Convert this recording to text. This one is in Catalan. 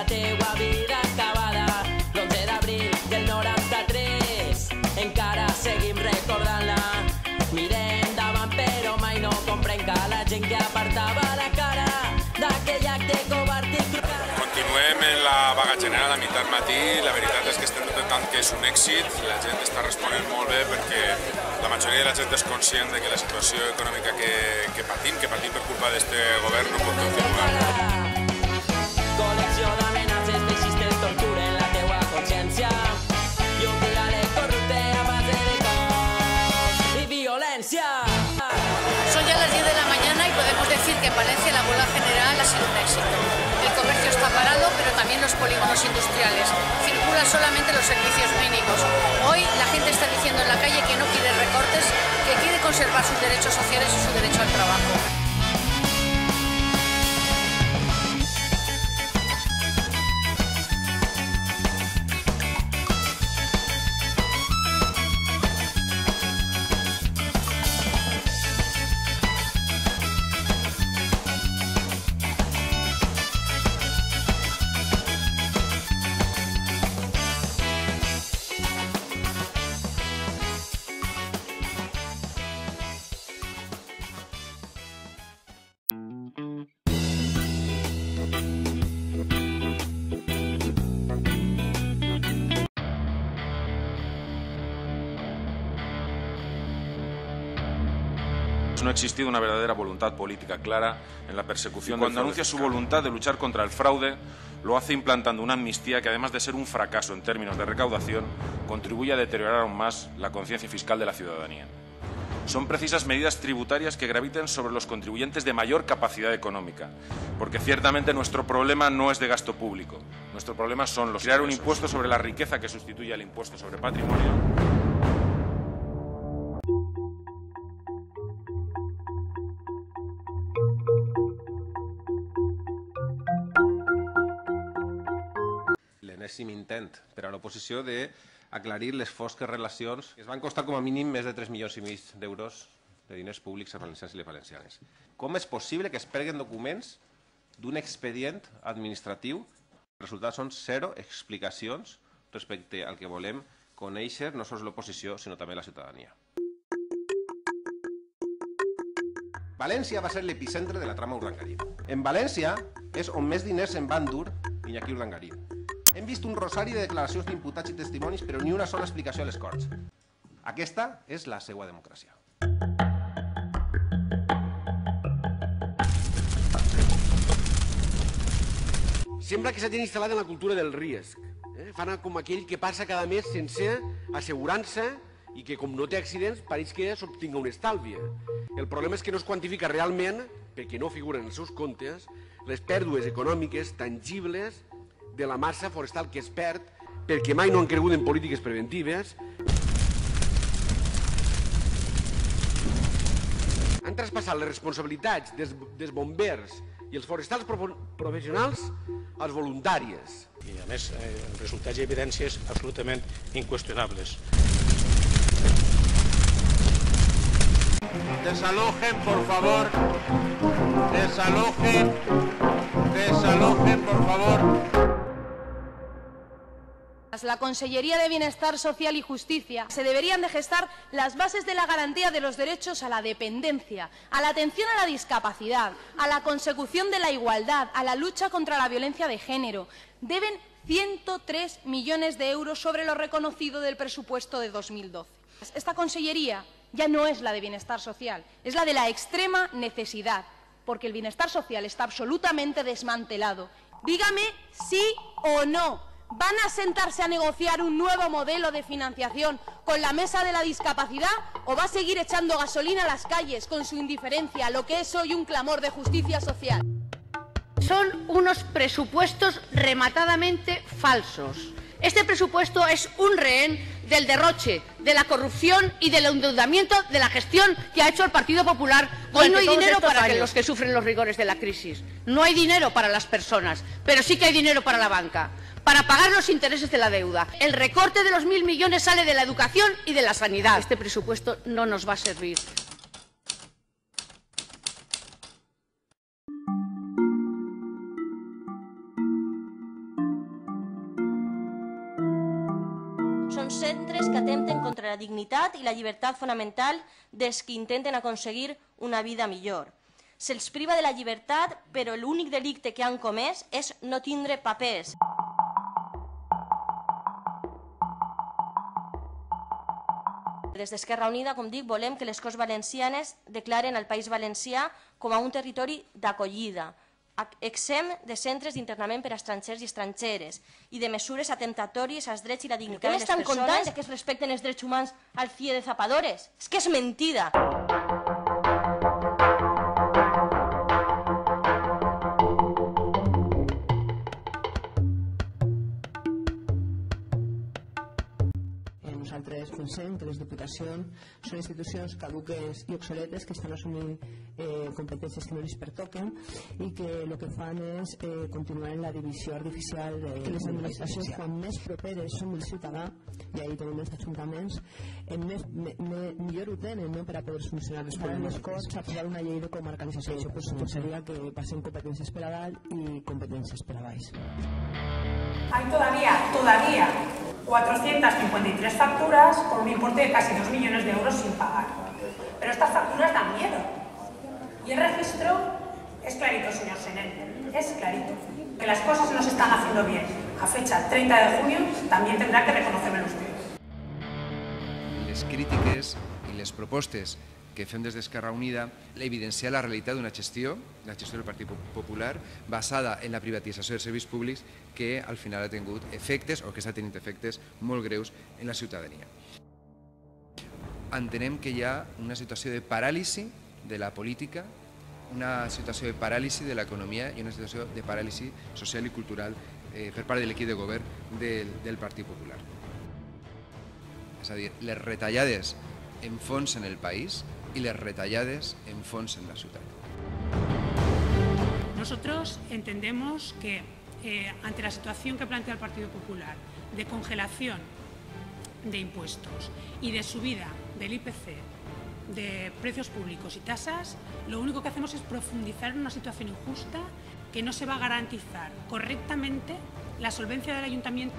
la teua vida acabada. L'11 d'abril del 93 encara seguim recordant-la. Mirem davant però mai no comprem que la gent que apartava la cara d'aquell acte covard i cruel. Continuem en la vaga general a mitjà matí. La veritat és que estem notant que és un èxit. La gent està responent molt bé perquè la majoria de la gent és conscient de que la situació econòmica que patim per culpa d'aquest govern no pot continuar. Col·lecció d'amenaces persistents torturen la teua consciència i un diàleg corrupte a base de cops y violencia. Son ya las 10 de la mañana y podemos decir que en Valencia la huelga general ha sido un éxito. El comercio está parado, pero también los polígonos industriales. Circulan solamente los servicios mínimos. Hoy la gente está diciendo en la calle que no quiere recortes, que quiere conservar sus derechos sociales y su derecho al trabajo. No ha existido una verdadera voluntad política clara en la persecución. Cuando anuncia su voluntad de luchar contra el fraude, lo hace implantando una amnistía que, además de ser un fracaso en términos de recaudación, contribuye a deteriorar aún más la conciencia fiscal de la ciudadanía. Son precisas medidas tributarias que graviten sobre los contribuyentes de mayor capacidad económica, porque ciertamente nuestro problema no es de gasto público. Nuestro problema son los crear un impuesto sobre la riqueza que sustituya al impuesto sobre patrimonio. L'enèsim intent per a l'oposició d'aclarir les fosques relacions que es van costar com a mínim més de 3,5 milions d'euros de diners públics a valencians i les valencianes. Com és possible que es perdin documents d'un expedient administratiu? Els resultats són 0 explicacions respecte al que volem conèixer no sols l'oposició, sinó també la ciutadania. València va ser l'epicentre de la trama Urdangarín. En València és on més diners se'n van dur Iñaki Urdangarín. Hem vist un rosari de declaracions d'imputats i testimonis, però ni una sola explicació a les Corts. Aquesta és la seva democràcia. Sembla que s'hagin instal·lat en la cultura del risc. Fan com aquell que passa cada mes sense assegurança i que, com no té accidents, pareix que s'obtinga un estalvi. El problema és que no es quantifica realment, perquè no figuren els seus comptes, les pèrdues econòmiques tangibles de la massa forestal que es perd perquè mai no han cregut en polítiques preventives. Han traspassat les responsabilitats dels bombers i els forestals professionals als voluntaris. I, a més, resultats i evidències absolutament inqüestionables. Desalojen, por favor. Desalojen. Desalojen, por favor. La Consellería de Bienestar Social y Justicia se deberían de gestar las bases de la garantía de los derechos a la dependencia, a la atención a la discapacidad, a la consecución de la igualdad, a la lucha contra la violencia de género. Deben 103 millones de euros sobre lo reconocido del presupuesto de 2012. Esta Consellería ya no es la de Bienestar Social, es la de la extrema necesidad, porque el bienestar social está absolutamente desmantelado. Dígame sí o no. ¿Van a sentarse a negociar un nuevo modelo de financiación con la mesa de la discapacidad o va a seguir echando gasolina a las calles con su indiferencia a lo que es hoy un clamor de justicia social? Son unos presupuestos rematadamente falsos. Este presupuesto es un rehén del derroche, de la corrupción y del endeudamiento de la gestión que ha hecho el Partido Popular. Hoy no hay dinero para los que sufren los rigores de la crisis. No hay dinero para las personas, pero sí que hay dinero para la banca, para pagar los intereses de la deuda. El recorte de los 1.000 millones sale de la educación y de la sanidad. Este presupuesto no nos va a servir. atempten contra la dignitat i la llibertat fonamental dels que intenten aconseguir una vida millor. Se'ls priva de la llibertat, però l'únic delicte que han comès és no tindre papers. Des d'Esquerra Unida, com dic, volem que les Corts Valencianes declaren el País Valencià com a un territori d'acollida, exempt de centres d'internament per a estrangers i estrangeres i de mesures atemptatòries als drets i la dignitat de les persones. Estan contant que es respecten els drets humans al CIE de Zapadores? És que és mentida. Nosaltres pensem que les diputacions són institucions caduques i obsoletes que estan assumint competències que no els pertoquen i que el que fan és continuar en la divisió artificial que les administracions quan més properes són del ciutadà, i ahí tenim els ajuntaments, millor ho tenen per a poder funcionar els problemes. Les Corts aprovar una llei de comarcalització, això seria que passen competències per a dalt i competències per a baix. Hay todavía 453 facturas por un importe de casi 2 millones de euros sin pagar. Pero estas facturas dan miedo. Y el registro es clarito, señor Senén, es clarito. Que las cosas no se están haciendo bien. A fecha 30 de junio también tendrá que reconocérmelo usted. Les crítiques i les propostes que fem des d'Esquerra Unida evidenciar la realitat d'una gestió, la gestió del Partit Popular, basada en la privatització dels serveis públics que al final ha tingut efectes o que està tenint efectes molt greus en la ciutadania. Entenem que hi ha una situació de paràlisi de la política, una situació de paràlisi de l'economia i una situació de paràlisi social i cultural per part de l'equip de govern del Partit Popular. És a dir, les retallades enfonsen el país y las retallades enfonsen la ciudad. Nosotros entendemos que ante la situación que plantea el Partido Popular de congelación de impuestos y de subida del IPC, de precios públicos y tasas, lo único que hacemos es profundizar en una situación injusta que no se va a garantizar correctamente la solvencia del ayuntamiento.